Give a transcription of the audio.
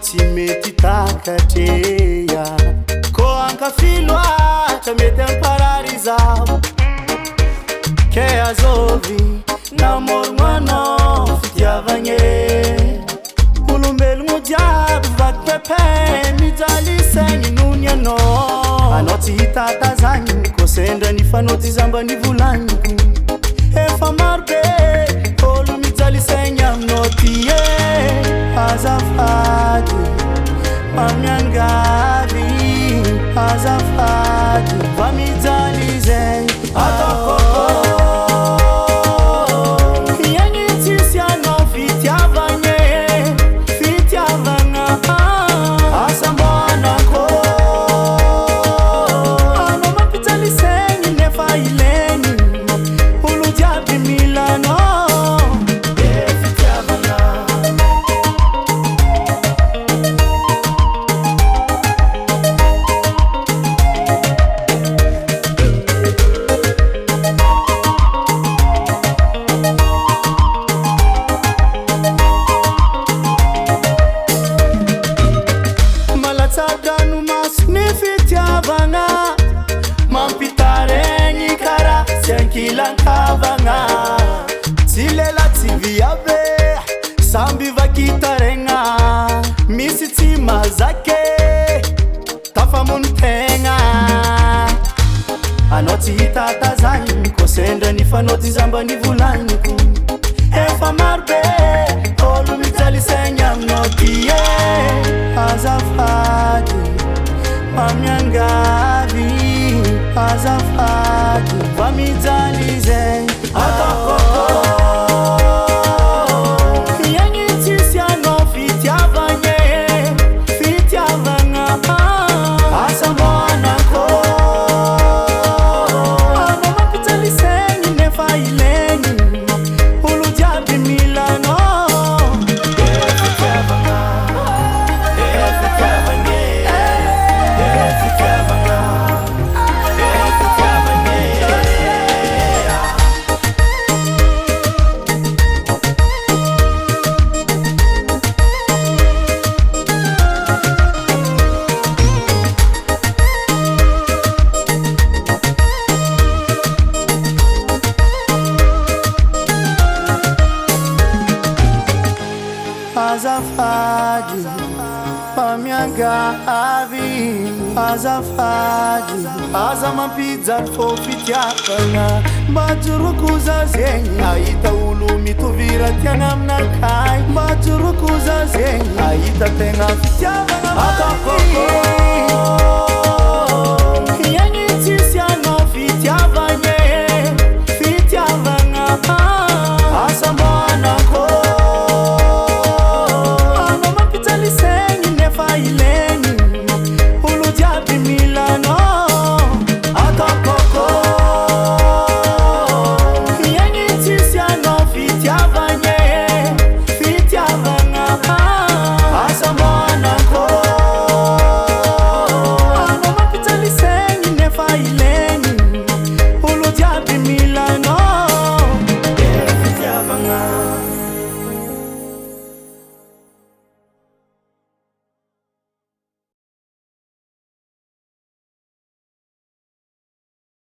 tsy mety takatreya ko ankafiloata mety amparary zao ke azovy namorogno fitiavagne olombelogno jiaby vaky pepe mijaly saigny nony anao tsy hitatazagny ko sendra nifanody zamba nivolagniko efa marobe olo mijaly saigny aminao ty azafady mamiangavy azafady va mijaly zay atako mampitaregny kara siankilankavagna tsy lela tsy viave samby vakitaregna misy tsy mazake tafamonon-tegna anao tsy hitatazagny ko sendra nifanody zamba nivolagniko efa marobe olo mijaly saigny aminao ty azafady mamiangavy azafady va mijaly zay atako iagny tsisy anao fitiavagna asamboanako anao mampijaly saigny nefa ilegny olo jiaby milanao fitiavagna azafady mamiangavy azafady aza mampijaly fô fitiavagna mba joroko za zegny ahita olo mitovira tiagna aminakay mba joroko za zegny ahita tegna fitiavagna atako